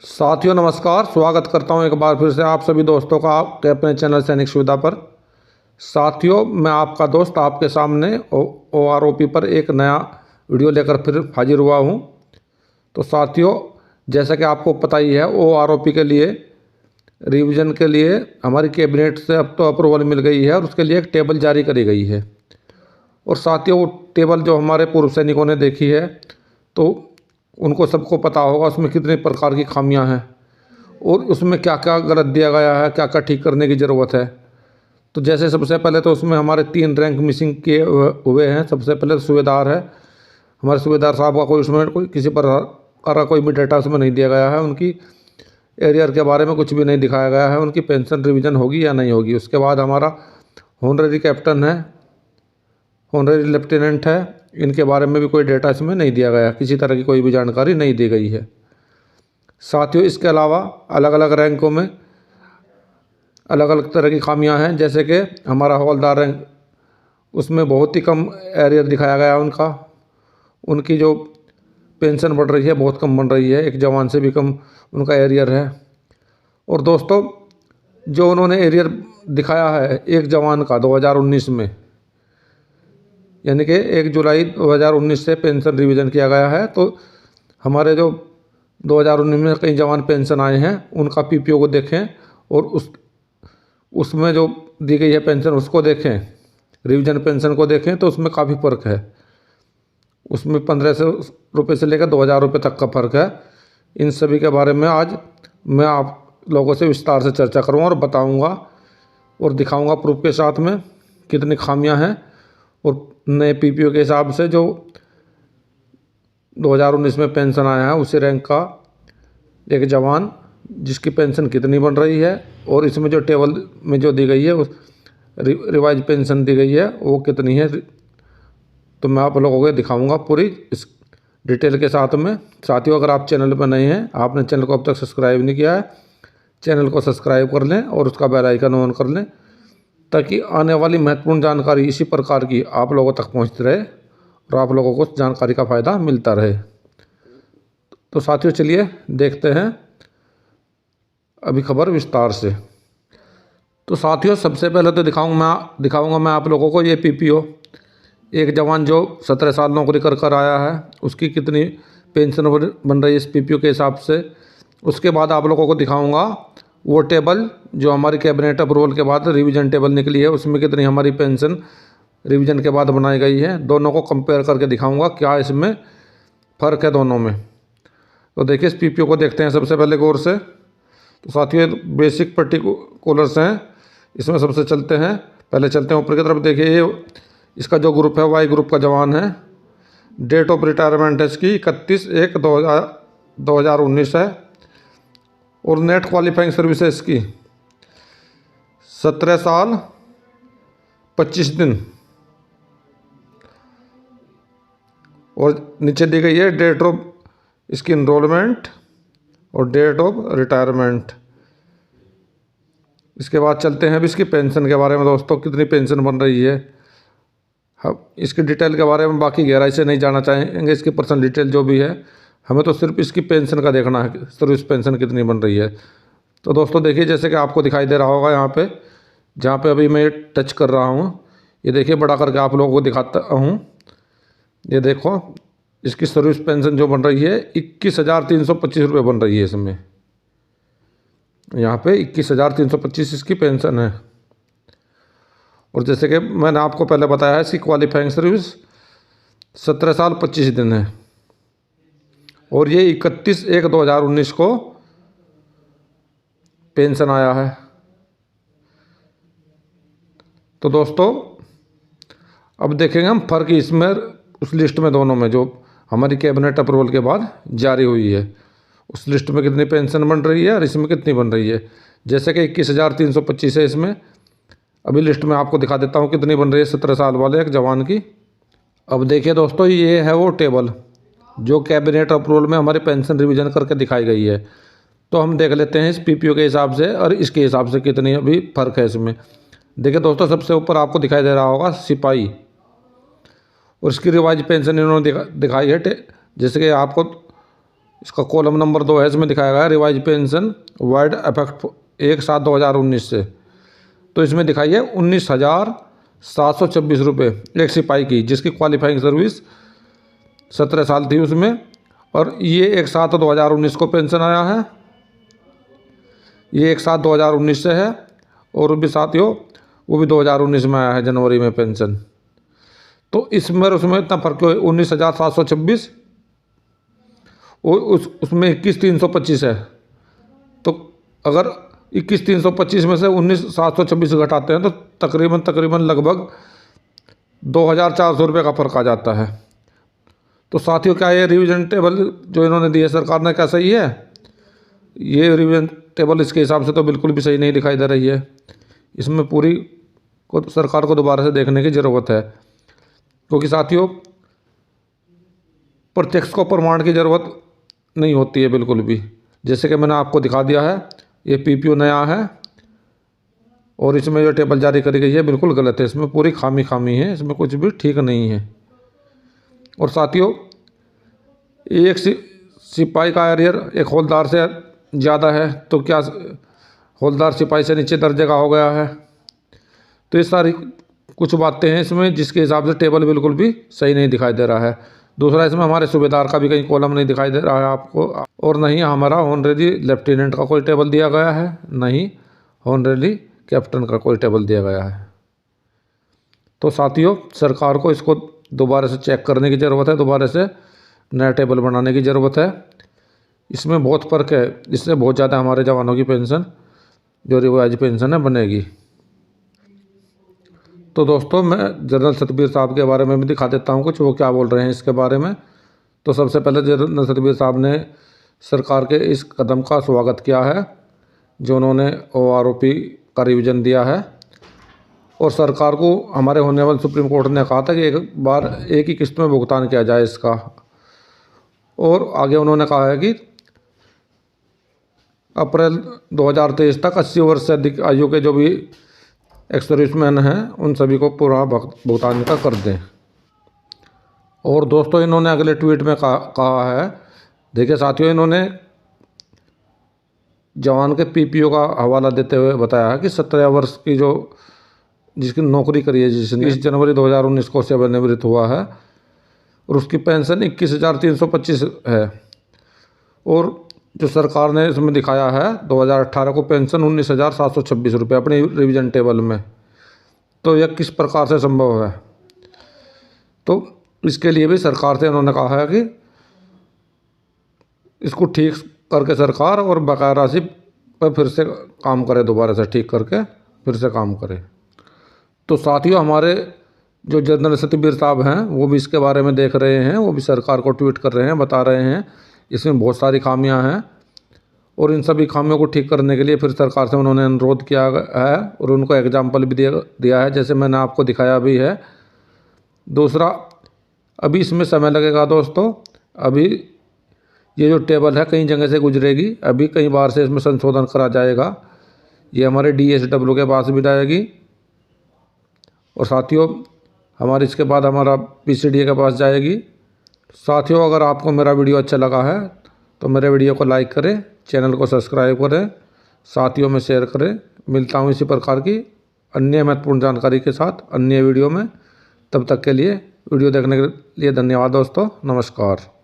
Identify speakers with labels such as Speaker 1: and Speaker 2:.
Speaker 1: साथियों नमस्कार, स्वागत करता हूं एक बार फिर से आप सभी दोस्तों का आपके अपने चैनल सैनिक सुविधा पर। साथियों, मैं आपका दोस्त आपके सामने OROP पर एक नया वीडियो लेकर फिर हाजिर हुआ हूं। तो साथियों, जैसा कि आपको पता ही है, OROP के लिए रिवीजन के लिए हमारी कैबिनेट से अब तो अप्रूवल मिल गई है और उसके लिए एक टेबल जारी करी गई है। और साथियों, वो टेबल जो हमारे पूर्व सैनिकों ने देखी है तो उनको सबको पता होगा उसमें कितने प्रकार की खामियां हैं और उसमें क्या क्या गलत दिया गया है, क्या क्या ठीक करने की ज़रूरत है। तो जैसे सबसे पहले तो उसमें हमारे 3 रैंक मिसिंग किए हुए हैं। सबसे पहले तो सूबेदार है। हमारे सूबेदार साहब का कोई उसमें कोई किसी प्रकार का कोई भी डाटा उसमें नहीं दिया गया है। उनकी एरियर के बारे में कुछ भी नहीं दिखाया गया है, उनकी पेंशन रिवीजन होगी या नहीं होगी। उसके बाद हमारा होनररी कैप्टन है, होनररी लेफ्टिनेंट है, इनके बारे में भी कोई डेटा इसमें नहीं दिया गया, किसी तरह की कोई भी जानकारी नहीं दी गई है। साथियों, इसके अलावा अलग अलग रैंकों में अलग अलग तरह की खामियां हैं। जैसे कि हमारा हवलदार रैंक, उसमें बहुत ही कम एरियर दिखाया गया है उनका। उनकी जो पेंशन बढ़ रही है बहुत कम बन रही है, एक जवान से भी कम उनका एरियर है। और दोस्तों, जो उन्होंने एरियर दिखाया है एक जवान का 2019 में, यानी कि 1 जुलाई 2019 से पेंशन रिवीजन किया गया है। तो हमारे जो 2019 में कई जवान पेंशन आए हैं उनका PPO को देखें और उसमें जो दी गई है पेंशन उसको देखें, रिवीजन पेंशन को देखें तो उसमें काफ़ी फ़र्क है। उसमें 1500 रुपये से लेकर 2000 रुपये तक का फ़र्क है। इन सभी के बारे में आज मैं आप लोगों से विस्तार से चर्चा करूँगा और बताऊँगा और दिखाऊँगा प्रूफ के साथ में कितनी खामियाँ हैं। और नए PPO के हिसाब से जो 2019 में पेंशन आया है उसी रैंक का एक जवान जिसकी पेंशन कितनी बन रही है और इसमें जो टेबल में जो दी गई है उस रिवाइज पेंशन दी गई है वो कितनी है। तो मैं आप लोगों को दिखाऊंगा पूरी इस डिटेल के साथ में। साथियों, अगर आप चैनल पर नए हैं, आपने चैनल को अब तक सब्सक्राइब नहीं किया है, चैनल को सब्सक्राइब कर लें और उसका बेल आइकन ऑन कर लें ताकि आने वाली महत्वपूर्ण जानकारी इसी प्रकार की आप लोगों तक पहुंचती रहे और आप लोगों को जानकारी का फ़ायदा मिलता रहे। तो साथियों, चलिए देखते हैं अभी खबर विस्तार से। तो साथियों, सबसे पहले तो दिखाऊंगा मैं आप लोगों को ये PPO, एक जवान जो 17 साल नौकरी कर आया है उसकी कितनी पेंशन बन रही है इस PPO के हिसाब से। उसके बाद आप लोगों को दिखाऊंगा वो टेबल जो हमारी कैबिनेट अप्रूवल के बाद रिवीजन टेबल निकली है उसमें कितनी हमारी पेंशन रिवीजन के बाद बनाई गई है। दोनों को कंपेयर करके दिखाऊंगा क्या इसमें फ़र्क है दोनों में। तो देखिए, इस PPO को देखते हैं सबसे पहले गौर से। तो साथियों, बेसिक पर्टिकुलर्स हैं, इसमें सबसे चलते हैं। पहले चलते हैं ऊपर की तरफ। देखिए, ये इसका जो ग्रुप है Y ग्रुप का जवान है। डेट ऑफ रिटायरमेंट है इसकी 31/1/2019 है। और नेट क्वालिफाइंग सर्विसेज की 17 साल 25 दिन। और नीचे दी गई है डेट ऑफ इसकी इनरोलमेंट और डेट ऑफ रिटायरमेंट। इसके बाद चलते हैं अभी इसकी पेंशन के बारे में। दोस्तों, कितनी पेंशन बन रही है, हम इसकी डिटेल के बारे में बाकी गहराई से नहीं जानना चाहेंगे, इसकी पर्सनल डिटेल जो भी है। हमें तो सिर्फ इसकी पेंशन का देखना है, सर्विस पेंशन कितनी बन रही है। तो दोस्तों देखिए, जैसे कि आपको दिखाई दे रहा होगा यहाँ पे, जहाँ पे अभी मैं टच कर रहा हूँ, ये देखिए बड़ा करके आप लोगों को दिखाता हूँ। ये देखो, इसकी सर्विस पेंशन जो बन रही है 21,325 रुपये बन रही है इसमें। यहाँ पे 21,325 इसकी पेंशन है। और जैसे कि मैंने आपको पहले बताया है, इसकी क्वालिफाइंग सर्विस 17 साल 25 दिन है और ये 31/1/2019 को पेंशन आया है। तो दोस्तों, अब देखेंगे हम फ़र्क इसमें उस लिस्ट में, दोनों में जो हमारी कैबिनेट अप्रूवल के बाद जारी हुई है उस लिस्ट में कितनी पेंशन बन रही है और इसमें कितनी बन रही है। जैसे कि 21,325 है इसमें। अभी लिस्ट में आपको दिखा देता हूँ कितनी बन रही है 17 साल वाले एक जवान की। अब देखिए दोस्तों, ये है वो टेबल जो कैबिनेट अप्रूवल में हमारी पेंशन रिवीजन करके दिखाई गई है। तो हम देख लेते हैं इस PPO के हिसाब से और इसके हिसाब से कितनी अभी फ़र्क है इसमें। देखिए दोस्तों, सबसे ऊपर आपको दिखाई दे रहा होगा सिपाही, और इसकी रिवाइज पेंशन इन्होंने दिखाई है। जैसे कि आपको इसका कॉलम नंबर 2 है, इसमें दिखाया गया है रिवाइज पेंशन वाइड इफेक्ट 1/7/2019 से। तो इसमें दिखाई है 19,726 रुपये एक सिपाही की, जिसकी क्वालिफाइंग सर्विस 17 साल थी उसमें, और ये 1/7/2019 को पेंशन आया है। ये 1/7/2019 से है, और भी साथियों वो भी 2019 में आया है जनवरी में पेंशन। तो इसमें और उसमें इतना फर्क क्यों है? 19,726 और उसमें 21,325 है। तो अगर 21,325 में से 19,726 घटाते हैं तो तकरीबन लगभग 2,400 रुपये का फ़र्क आ जाता है। तो साथियों क्या ये रिवीजन टेबल जो इन्होंने दी है सरकार ने, क्या सही है? ये रिवीजन टेबल इसके हिसाब से तो बिल्कुल भी सही नहीं दिखाई दे रही है। इसमें पूरी को सरकार को दोबारा से देखने की ज़रूरत है, क्योंकि साथियों प्रत्यक्ष को प्रमाण की ज़रूरत नहीं होती है बिल्कुल भी। जैसे कि मैंने आपको दिखा दिया है, ये पीपीओ नया है और इसमें जो टेबल जारी करी गई है बिल्कुल गलत है, इसमें पूरी खामी है, इसमें कुछ भी ठीक नहीं है। और साथियों एक सिपाही का एरियर एक हौलदार से ज़्यादा है, तो क्या हौलदार सिपाही से नीचे दर्जे का हो गया है? तो ये सारी कुछ बातें हैं इसमें, जिसके हिसाब से टेबल बिल्कुल भी सही नहीं दिखाई दे रहा है। दूसरा, इसमें हमारे सूबेदार का भी कहीं कॉलम नहीं दिखाई दे रहा है आपको, और नहीं हमारा ऑनरेडी लेफ्टिनेंट का कोई टेबल दिया गया है, नहीं ऑनरेडी कैप्टन का कोई टेबल दिया गया है। तो साथियों सरकार को इसको दोबारा से चेक करने की ज़रूरत है, दोबारा से नया टेबल बनाने की ज़रूरत है। इसमें बहुत फ़र्क है, इससे बहुत ज़्यादा हमारे जवानों की पेंशन जो रिवाइज पेंशन है बनेगी। तो दोस्तों मैं जनरल सतबीर साहब के बारे में भी दिखा देता हूँ कुछ, वो क्या बोल रहे हैं इसके बारे में। तो सबसे पहले जनरल सतबीर साहब ने सरकार के इस कदम का स्वागत किया है जो उन्होंने OROP का रिवीजन दिया है, और सरकार को हमारे होने वाले सुप्रीम कोर्ट ने कहा था कि एक बार एक ही किस्त में भुगतान किया जाए इसका। और आगे उन्होंने कहा है कि अप्रैल 2023 तक 80 वर्ष से अधिक आयु के जो भी एक्स सर्विसमैन हैं उन सभी को पूरा भुगतान का कर दें। और दोस्तों इन्होंने अगले ट्वीट में कहा है, देखिए साथियों, इन्होंने जवान के पीपीओ का हवाला देते हुए बताया है कि 17 वर्ष की जो जिसकी नौकरी करी है, जिसने 20 जनवरी 2019 को सेवानिवृत्त हुआ है, और उसकी पेंशन 21,325 है। और जो सरकार ने इसमें दिखाया है 2018 को पेंशन 19,726 रुपये अपनी रिवीजन टेबल में। तो यह किस प्रकार से संभव है? तो इसके लिए भी सरकार से उन्होंने कहा है कि इसको ठीक करके सरकार और बकाया राशि पर फिर से काम करे, दोबारा से ठीक करके फिर से काम करे। तो साथियों हमारे जो जनरल सतबीर साहब हैं वो भी इसके बारे में देख रहे हैं, वो भी सरकार को ट्वीट कर रहे हैं, बता रहे हैं इसमें बहुत सारी खामियां हैं, और इन सभी खामियों को ठीक करने के लिए फिर सरकार से उन्होंने अनुरोध किया है और उनको एग्जाम्पल भी दिया है, जैसे मैंने आपको दिखाया भी है। दूसरा, अभी इसमें समय लगेगा दोस्तों, अभी ये जो टेबल है कई जगह से गुजरेगी, अभी कई बार से इसमें संशोधन करा जाएगा। ये हमारे DSW के पास भी जाएगी, और साथियों हमारे इसके बाद हमारा PCDA के पास जाएगी। साथियों अगर आपको मेरा वीडियो अच्छा लगा है तो मेरे वीडियो को लाइक करें, चैनल को सब्सक्राइब करें, साथियों में शेयर करें। मिलता हूँ इसी प्रकार की अन्य महत्वपूर्ण जानकारी के साथ अन्य वीडियो में। तब तक के लिए वीडियो देखने के लिए धन्यवाद दोस्तों, नमस्कार।